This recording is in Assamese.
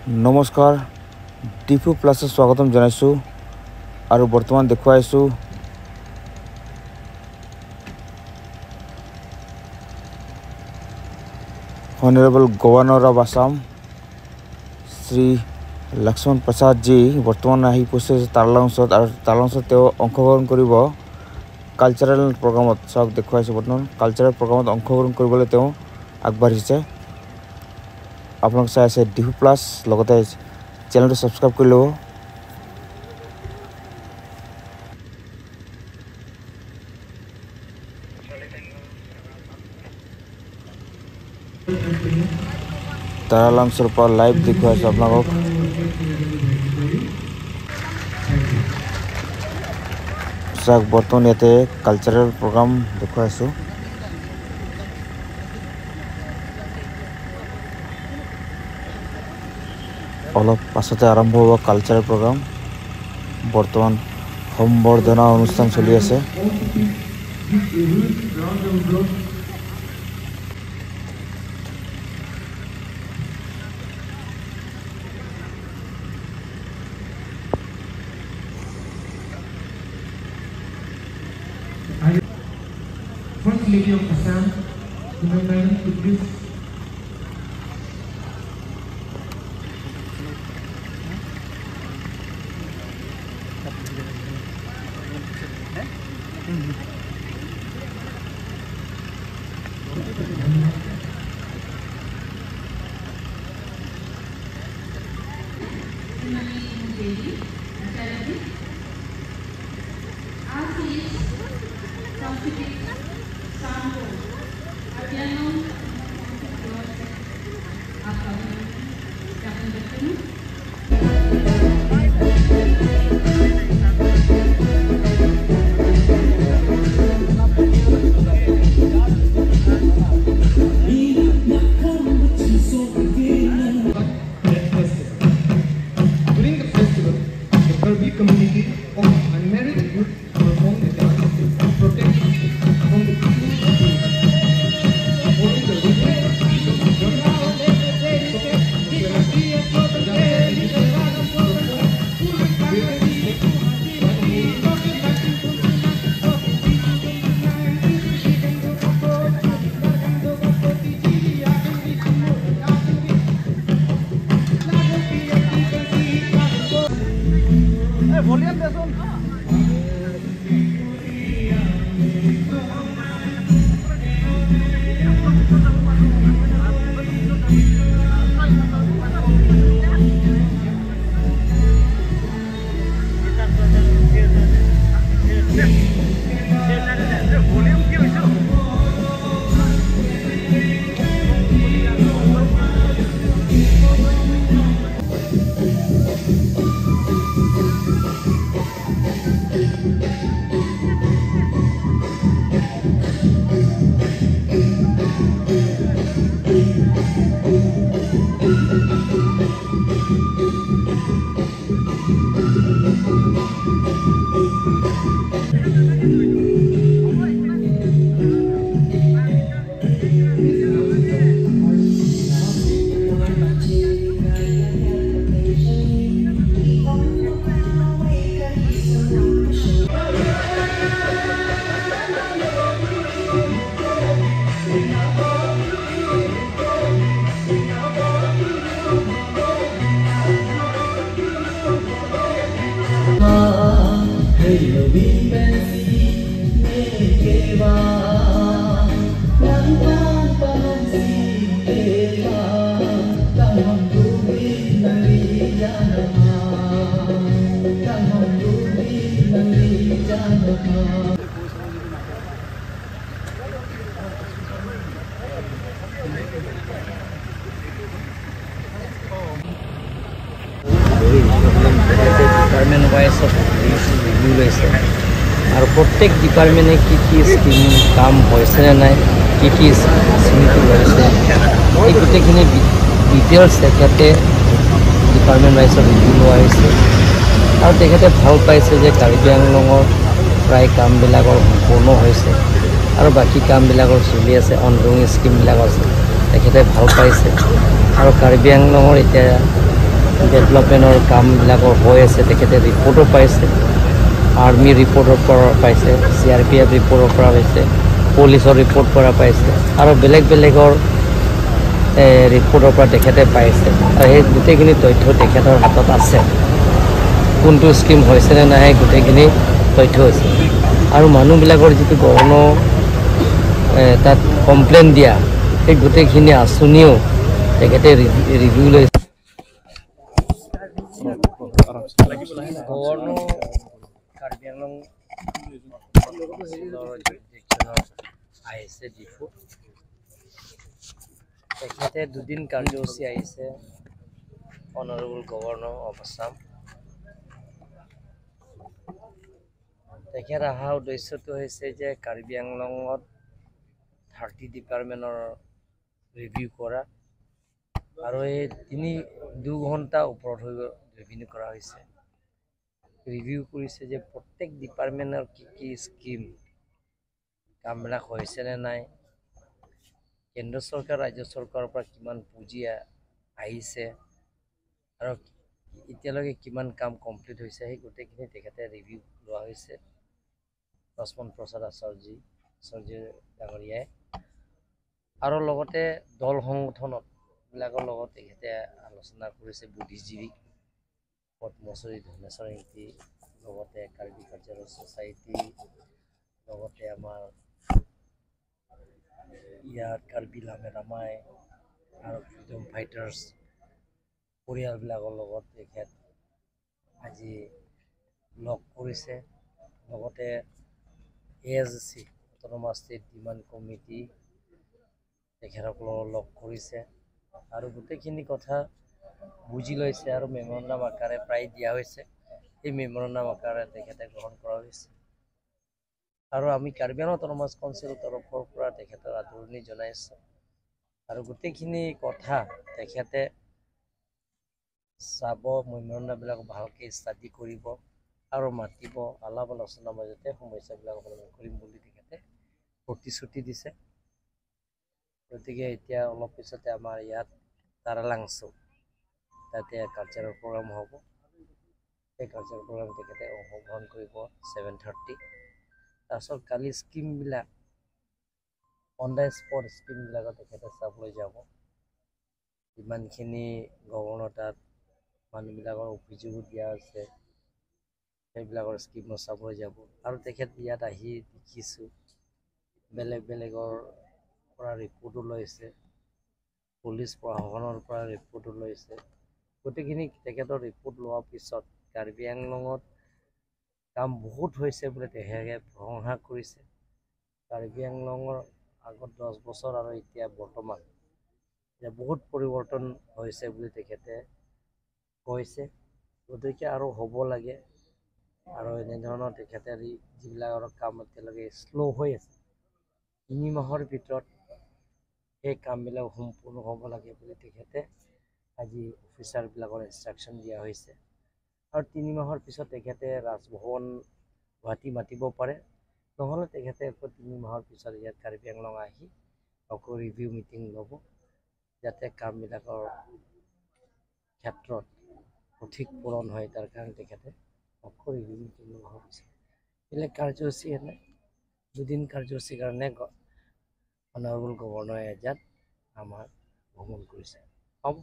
नमस्कार डिफु प्लस स्वागतम जनाइछु और बर्तमान देखुआइछु honourable governor of Assam Shri Lakshman Prasad ji बर्तमान आহি পছে তালাংছত और তালাংছত তেও অংশগ্রহণ কৰিব কালচাৰাল প্ৰোগ্ৰামত সব দেখুৱাইছো বৰ্তমান কালচাৰাল প্ৰোগ্ৰামত অংশগ্ৰহণ কৰিবলৈ তেও আগবাঢ়িছে আপোনাক চাই আছে ডিফু প্লাস লগতে चैनल सब्सक्राइब कर लो तारालांसर पर लाइव देखो अपना बर्तमान इते कल्चरल प्रोग्राम देखो अलग पासते आरम्भ हुआ कल्चरल प्रोग्राम बर्तमान सम्बर्धना अनुष्ठान चलि आछे First Lady of Assam, Madam Idris. Community of unmarried youth perform the dance to protect from the people of the following the department wise review लैसे और प्रत्येक डिपार्टमेंटे कि स्कीम काम होइसे ना कि स्कीम लैसे गोटेखिनि डिटेल्स डिपार्टमेंट वाइज रिव्यू लोৱা और तेखते ভাল पाइছে যে কাৰ্বি আংলঙৰ প্ৰায় কামবিলাকৰ সম্পূৰ্ণ হৈছে और बाकी कामবিলাকৰ চলি আছে অনগোয়িং স্কিমবিলাক আছে তেখেতে ভাল পাইছে আৰু কাৰ্বি আংলঙৰ এতিয়া ডেভেলপমেণ্টৰ কামবিলাকৰ হৈ আছে তেখেতে ৰিপৰ্টো পাইছে আৰ্মি ৰিপৰ্টৰ পৰা পাইছে CRPF ৰিপৰ্টৰ পৰা পাইছে পুলিচৰ ৰিপৰ্ট পৰা পাইছে আৰু বেলেগৰ ৰিপৰ্টৰ পৰা তেখেতে পাইছে আৰু সেই গোটেইখিনি তথ্য তেখেতৰ হাতত আছে কোনটো স্কিম হৈছেনে নাই গোটেইখিনি তথ্য আছে আৰু মানুহবিলাকৰ যিটো গভৰ্ণৰ তাত কমপ্লেইন দিয়া সেই গোটেইখিনি আঁচনিও তেখেতে ৰিভিউ লৈছে গভৰ্ণৰ কাৰ্বি আংলং আহিছে ডিফু তেখেতে দুদিন কাৰ্যসূচী আহিছে অনাৰেবল গভৰ্ণৰ অফ আছাম তেখেত অহা উদ্দেশ্যটো হৈছে যে কাৰ্বি আংলঙত 30 ডিপাৰ্টমেণ্টৰ ৰিভিউ কৰা আৰু এই 2 ঘণ্টা ওপৰত হৈ ৰিভিউ কৰা হৈছে ৰিভিউ কৰিছে যে প্ৰত্যেক ডিপাৰ্টমেণ্টৰ কি স্কিম কামবিলাক হৈছেনে নাই কেন্দ্ৰ চৰকাৰ ৰাজ্য চৰকাৰৰ পৰা কিমান পুঁজি আহিছে আৰু এতিয়ালৈকে কিমান কাম কমপ্লিট হৈছে সেই গোটেইখিনি তেখেতে ৰিভিউ লোৱা হৈছে লক্ষ্মণ প্ৰসাদ আচাৰ্যী ডাঙৰীয়াই আৰু লগতে দল সংগঠনবিলাকৰ লগত তেখেতে আলোচনা কৰিছে বুদ্ধিজীৱী পদ্মশ্ৰী ধনেশ্বৰ ইংতি লগতে কাৰ্বি কালচাৰেল ছ'চাইটি লগতে আমাৰ ইয়াত কাৰ্বি লামে ৰামাই আৰু ফ্ৰীডম ফাইটাৰ্ছ পৰিয়ালবিলাকৰ লগত তেখেত আজি লগ কৰিছে লগতে ASC autonomous state demand committee তেখেতসকলক লগ কৰিছে আৰু গোটেইখিনি কথা বুজি লৈছে আৰু মেমৰেণ্ডাম আকাৰে প্ৰায় দিয়া হৈছে এই মেমৰেণ্ডাম আকাৰে তেখেতে গ্ৰহণ কৰা হৈছে আৰু আমি কাৰ্বি আংলং অট'নমাছ কাউন্সিলৰ তৰফৰ পৰা তেখেতৰ আদৰণি জনাইছোঁ আৰু গোটেইখিনি কথা তেখেতে চাব মেমৰেণ্ডামবিলাক ভালকৈ ষ্টাডি কৰিব আৰু মাতিব আলাপ আলোচনাৰ মাজতে সমস্যাবিলাক সমাধান কৰিম বুলি তেখেতে প্ৰতিশ্ৰুতি দিছে গতিকে এতিয়া অলপ পিছতে আমাৰ ইয়াত তাৰালাংচু তাতে কালচাৰেল প্ৰগ্ৰাম হ'ব সেই কালচাৰেল প্ৰগ্ৰাম তেখেতে অংশগ্ৰহণ কৰিব 7:30 তাৰপিছত কালি স্কিমবিলাক অন দ্য স্পট স্কিমবিলাকত তেখেতে চাবলৈ যাব ইমানখিনি গভৰ্ণৰ তাত মানুহবিলাকৰ অভিযোগো দিয়া আছে সেইবিলাকৰ স্কিমো চাবলৈ যাব আৰু তেখেত ইয়াত আহি দেখিছোঁ বেলেগৰ পৰা ৰিপৰ্টো লৈছে পুলিচ প্ৰশাসনৰ পৰা ৰিপৰ্টো লৈছে গোটেইখিনি তেখেতৰ ৰিপৰ্ট লোৱাৰ পিছত কাৰ্বি আংলঙত কাম বহুত হৈছে বুলি তেখেতে প্ৰশংসা কৰিছে কাৰ্বি আংলঙৰ আগত 10 বছৰ আৰু এতিয়া বৰ্তমান বহুত পৰিৱৰ্তন হৈছে বুলি তেখেতে কৈছে গতিকে আৰু হ'ব লাগে আৰু এনেধৰণৰ তেখেতে যিবিলাকৰ কাম এতিয়ালৈকে শ্ল' হৈ আছে 3 মাহৰ ভিতৰত সেই কামবিলাক সম্পূৰ্ণ হ'ব লাগে বুলি তেখেতে আজি অফিচাৰবিলাকৰ ইনষ্ট্ৰাকশ্যন দিয়া হৈছে আৰু 3 মাহৰ পিছত তেখেতে ৰাজভৱন গুৱাহাটী মাতিব পাৰে নহ'লে তেখেতে আকৌ 3 মাহৰ পিছত ইয়াত কাৰ্বি আংলং আহি আকৌ ৰিভিউ মিটিং ল'ব যাতে কামবিলাকৰ ক্ষেত্ৰত সঠিক পূৰণ হয় তাৰ কাৰণে তেখেতে আকৌ ৰিভিউ মিটিং লোৱা হৈছে বেলেগ কাৰ্যসূচী এনে 2 দিন কাৰ্যসূচীৰ কাৰণে অনাৰেবল গভৰ্ণৰ এজাত আমাৰ ভ্ৰমণ কৰিছে হ'ব